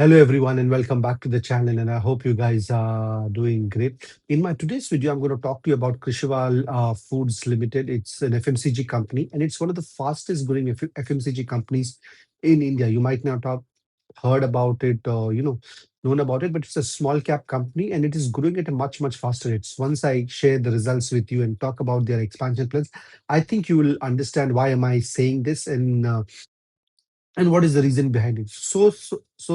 Hello everyone and welcome back to the channel and I hope you guys are doing great. In my today's video, I'm going to talk to you about Krishival Foods Limited. It's an FMCG company and it's one of the fastest growing FMCG companies in India. You might not have heard about it or known about it, but it's a small cap company and it is growing at a much faster rate. Once I share the results with you and talk about their expansion plans, I think you will understand why am I saying this and what is the reason behind it. So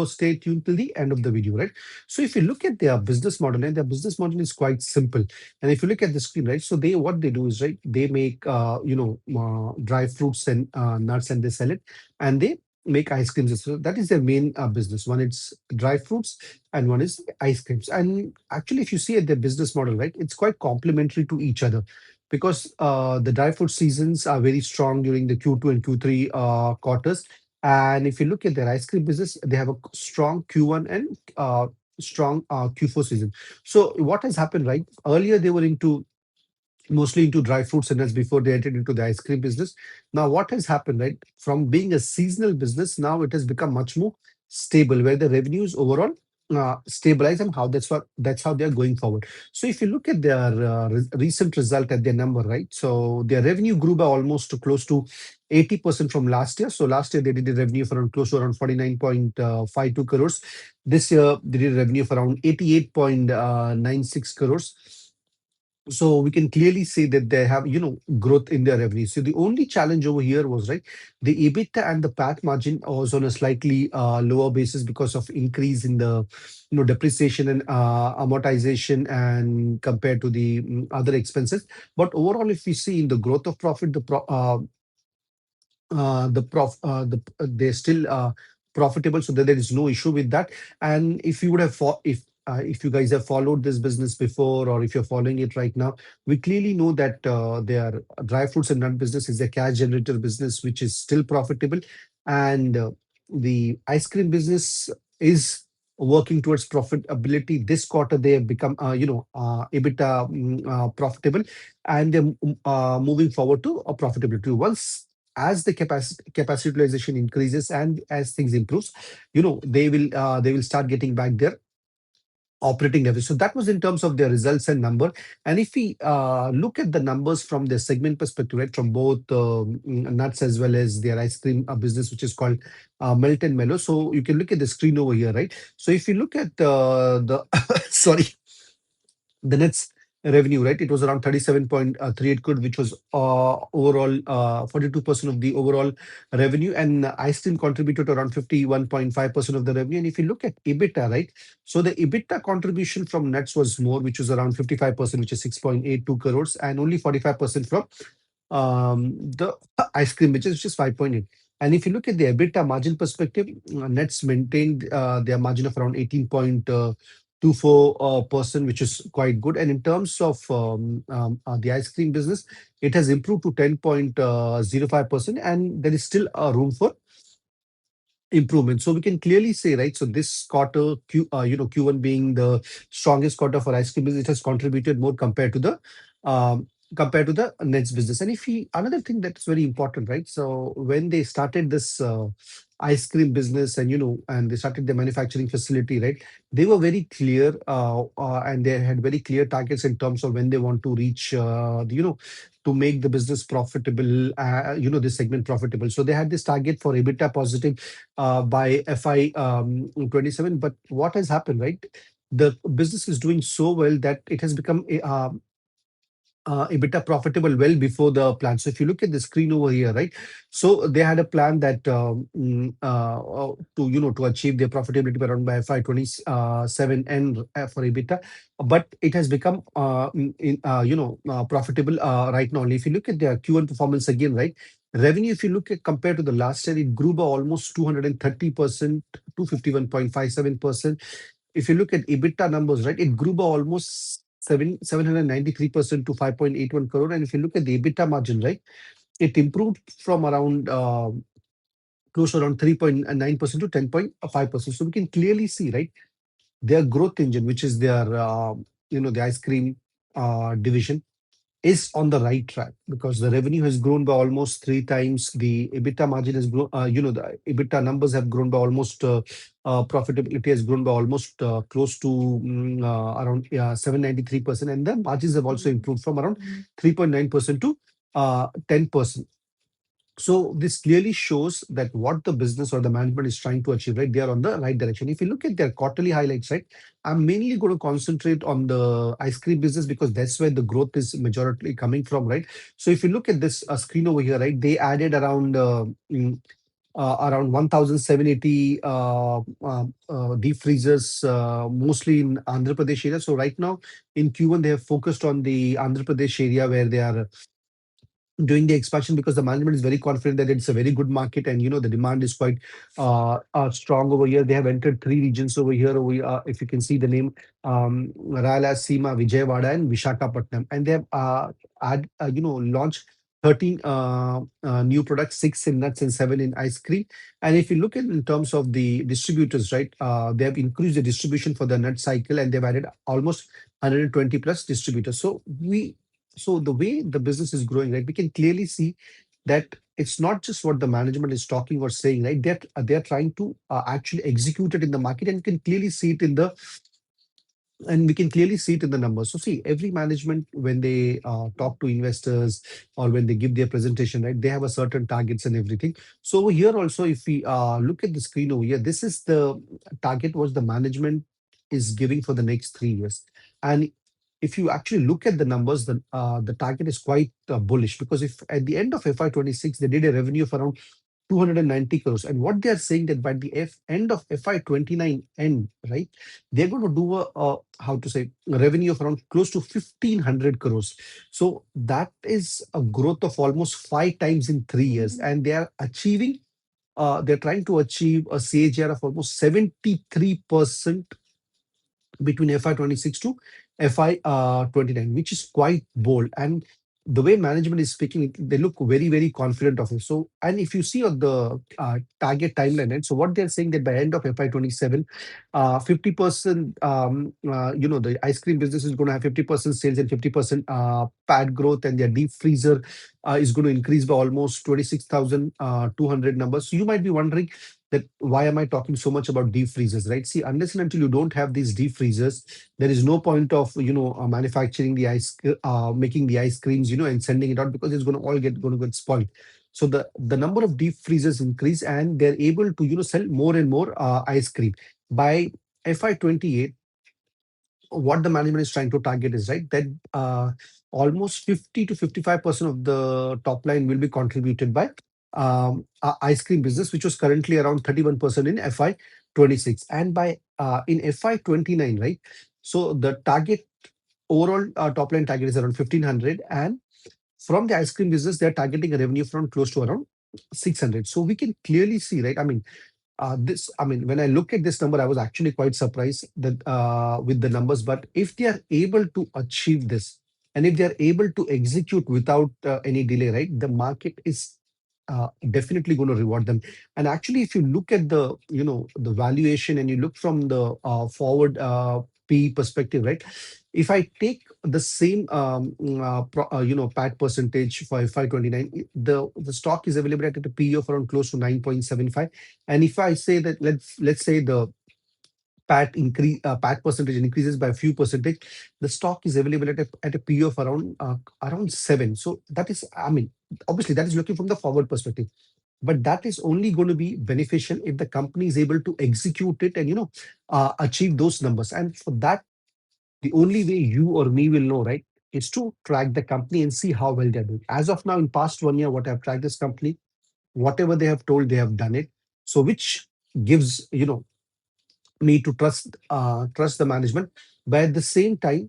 stay tuned till the end of the video, right? So if you look at their business model, and their business model is quite simple, and if you look at the screen, right, so they what they do is, right, they make dry fruits and nuts, and they sell it, and they make ice creams. So that is their main business. One it's dry fruits and one is ice creams. And actually if you see at their business model, right, it's quite complementary to each other, because the dry fruit seasons are very strong during the Q2 and Q3 quarters, and if you look at their ice cream business, they have a strong Q1 and strong Q4 season. So what has happened, right? Earlier they were into mostly into dry fruits and nuts before they entered into the ice cream business. Now what has happened, right? From being a seasonal business, now it has become much more stable, where the revenues overall stabilize, and that's how they're going forward. So if you look at their recent result at their number, right? So their revenue grew by almost to close to 80% from last year. So last year they did a revenue for around close to around 49.52 crores. This year they did a revenue of around 88.96 crores. So we can clearly see that they have growth in their revenue. So the only challenge over here was, right, the EBITDA and the PAT margin was on a slightly lower basis because of increase in the depreciation and amortization and compared to the other expenses. But overall, if we see in the growth of profit, they're still profitable, so that there is no issue with that. And if you would have if you guys have followed this business before, or if you're following it right now, we clearly know that their dry fruits and nut business is a cash generator business which is still profitable, and the ice cream business is working towards profitability. This quarter they have become EBITDA profitable, and they're moving forward to a profitability. Once as the capacity utilization increases and as things improves, they will start getting back their operating leverage. So that was in terms of their results and number. And if we look at the numbers from the segment perspective, right, from both nuts as well as their ice cream business, which is called Melt and Mellow. So you can look at the screen over here, right? So if you look at the sorry, the nets revenue, right? It was around 37.38 crore, which was overall 42% of the overall revenue, and ice cream contributed to around 51.5% of the revenue. And if you look at EBITDA, right? So the EBITDA contribution from nets was more, which was around 55%, which is 6.82 crores, and only 45% from the ice cream, which is 5.8. And if you look at the EBITDA margin perspective, Nets maintained their margin of around 18.24%, which is quite good. And in terms of the ice cream business, it has improved to 10.05%, and there is still a room for improvement. So we can clearly say, right, so this quarter, Q1 being the strongest quarter for ice cream business, it has contributed more compared to the nets business. And if we another thing that's very important, right? So when they started this ice cream business, and and they started the manufacturing facility, right? They were very clear, and they had very clear targets in terms of when they want to reach, to make the business profitable, this segment profitable. So they had this target for EBITDA positive by FY 27. But what has happened, right? The business is doing so well that it has become EBITDA profitable well before the plan. So if you look at the screen over here, right? So they had a plan that to achieve their profitability around by FY27 and for EBITDA, but it has become profitable right now. And if you look at their Q1 performance again, right? Revenue, if you look at compared to the last year, it grew by almost 230% to 51.57%. If you look at EBITDA numbers, right, it grew by almost 793% to 5.81 crore. And if you look at the EBITDA margin, right, it improved from around close to around 3.9% to 10.5%. So we can clearly see, right, their growth engine, which is their the ice cream division, is on the right track because the revenue has grown by almost three times. The EBITDA margin has grown, the EBITDA numbers have grown by almost, profitability has grown by almost close to around 793%. And the margins have also improved from around 3.9% to 10%. So this clearly shows that what the business or the management is trying to achieve, right? They are on the right direction. If you look at their quarterly highlights, right? I'm mainly going to concentrate on the ice cream business because that's where the growth is majority coming from, right? So if you look at this screen over here, right? They added around 1,780 deep freezers, mostly in Andhra Pradesh area. So right now in Q1, they have focused on the Andhra Pradesh area where they are doing the expansion because the management is very confident that it's a very good market and the demand is quite strong over here. They have entered three regions over here. If you can see the name, Rayalaseema, Vijayawada, and Vishakhapatnam, and they have launched 13 new products, six in nuts and seven in ice cream. And if you look at in terms of the distributors, right, they have increased the distribution for the nut cycle and they've added almost 120 plus distributors. So the way the business is growing, right, we can clearly see that it's not just what the management is talking or saying, right? They're trying to actually execute it in the market, and you can clearly see it in the and we can clearly see it in the numbers. So see, every management when they talk to investors or when they give their presentation, right, they have a certain targets and everything. So over here also, if we look at the screen over here, this is the target what the management is giving for the next 3 years. And if you actually look at the numbers, the target is quite bullish because if at the end of FY26 they did a revenue of around 290 crores. And what they are saying that by the end of FY29 end, right, they're going to do how to say, a revenue of around close to 1500 crores. So that is a growth of almost five times in 3 years. And they are achieving, they're trying to achieve a CAGR of almost 73% between FY26 to FY29, which is quite bold. And the way management is speaking, they look very, very confident of it. So, and if you see on the target timeline, right, so what they're saying that by end of FY27, 50%, the ice cream business is going to have 50% sales and 50% PAT growth, and their deep freezer is going to increase by almost 26,200 numbers. So you might be wondering, that why am I talking so much about deep freezers, right? See, unless and until you don't have these deep freezers, there is no point of manufacturing the making the ice creams, and sending it out because it's going to get spoiled. So the number of deep freezers increase, and they're able to sell more and more ice cream by FY28. What the management is trying to target is right that almost 50 to 55% of the top line will be contributed by ice cream business, which was currently around 31% in FY26, and by in FY29, right? So the target overall top line target is around 1500, and from the ice cream business, they're targeting a revenue from close to around 600. So we can clearly see, right? When I look at this number, I was actually quite surprised that with the numbers. But if they are able to achieve this, and if they are able to execute without any delay, right, the market is definitely going to reward them. And actually, if you look at the valuation, and you look from the forward P perspective, right? If I take the same PAT percentage for FY29, the stock is available at a PE of around close to 9.75. And if I say that let's say the PAT percentage increases by a few percentage, the stock is available at a PE of around 7. So that is, obviously that is looking from the forward perspective. But that is only going to be beneficial if the company is able to execute it and achieve those numbers. And for that, the only way you or me will know, right, is to track the company and see how well they're doing. As of now, in past 1 year, what I've tracked this company, whatever they have told, they have done it. So which gives me to trust the management. But at the same time,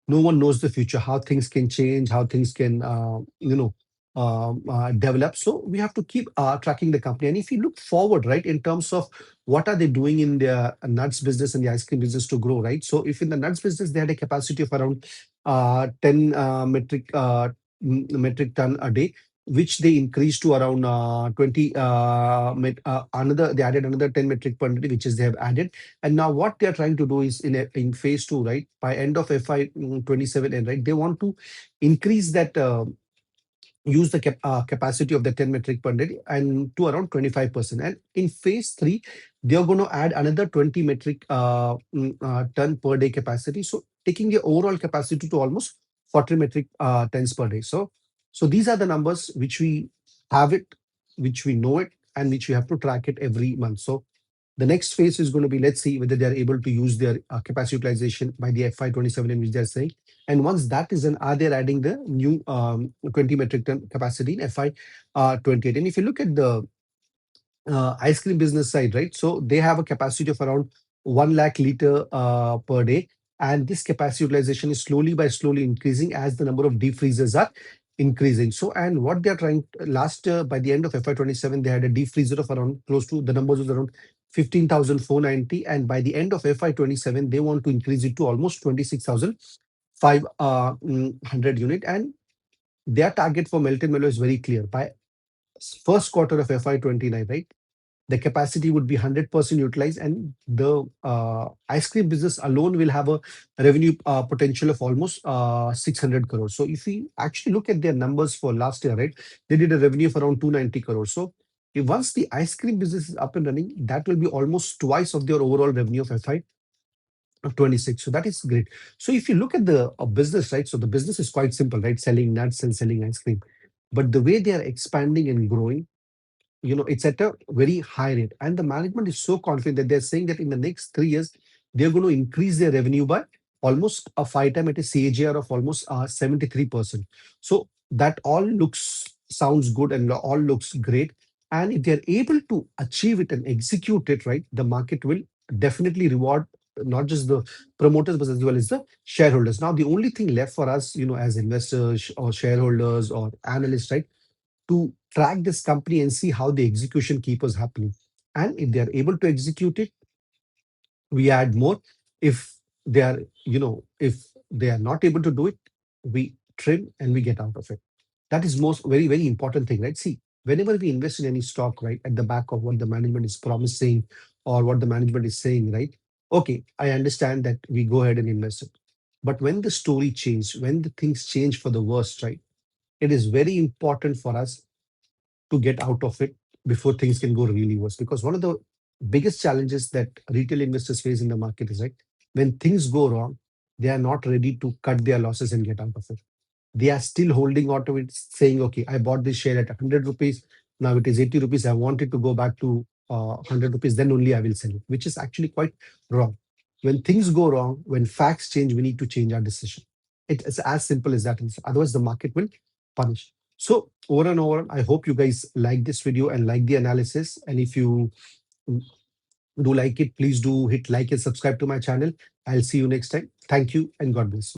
no one knows the future, how things can change, how things can develop. So we have to keep tracking the company. And if you look forward, right, in terms of what are they doing in their nuts business and the ice cream business to grow, right? So if in the nuts business they had a capacity of around 10 metric ton a day, which they increased to around 20 another, they added another 10 metric per day, which is they have added. And now what they are trying to do is in phase 2, right, by end of FY27 end, right, they want to increase that, use the capacity of the 10 metric per day and to around 25%. And in phase 3, they are going to add another 20 metric ton per day capacity. So taking the overall capacity to almost 40 metric tons per day. So these are the numbers which we have it, which we know it, and which we have to track it every month. So the next phase is going to be, let's see whether they are able to use their capacity utilization by the FY27, in which they are saying. And once that is done, are they adding the new 20 metric ton capacity in FY28? And if you look at the ice cream business side, right? So they have a capacity of around 1 lakh liter per day. And this capacity utilization is slowly increasing as the number of deep freezers are increasing. So, and what they are trying, last by the end of FY27, they had a deep freezer of around close to, the numbers was around 15,490. And by the end of FY27, they want to increase it to almost 26,500 unit. And their target for melted mellow is very clear. By first quarter of FY29, right? The capacity would be 100% utilized, and the ice cream business alone will have a revenue potential of almost 600 crores. So if we actually look at their numbers for last year, right, they did a revenue of around 290 crores. So if once the ice cream business is up and running, that will be almost twice of their overall revenue of FY26. So that is great. So if you look at the business, right, so the business is quite simple, right, selling nuts and selling ice cream. But the way they are expanding and growing, it's at a very high rate, and the management is so confident that they're saying that in the next 3 years they're going to increase their revenue by almost a 5 time at a CAGR of almost 73%. So that all looks, sounds good, and all looks great. And if they're able to achieve it and execute it right, the market will definitely reward not just the promoters but as well as the shareholders. Now the only thing left for us, as investors or shareholders or analysts, right, to track this company and see how the execution keeps happening. And if they are able to execute it, we add more. If they are, if they are not able to do it, we trim and we get out of it. That is most very, very important thing, right? See, whenever we invest in any stock, right, at the back of what the management is promising or what the management is saying, right? Okay, I understand that we go ahead and invest it. But when the story changes, when the things change for the worst, right? It is very important for us to get out of it before things can go really worse. Because one of the biggest challenges that retail investors face in the market is, right, when things go wrong, they are not ready to cut their losses and get out of it. They are still holding on to it, saying, okay, I bought this share at 100 rupees. Now it is 80 rupees. I want it to go back to 100 rupees. Then only I will sell it, which is actually quite wrong. When things go wrong, when facts change, we need to change our decision. It is as simple as that. Otherwise, the market will punish. So over and over, I hope you guys like this video and like the analysis. And if you do like it, please do hit like and subscribe to my channel. I'll see you next time. Thank you and God bless you.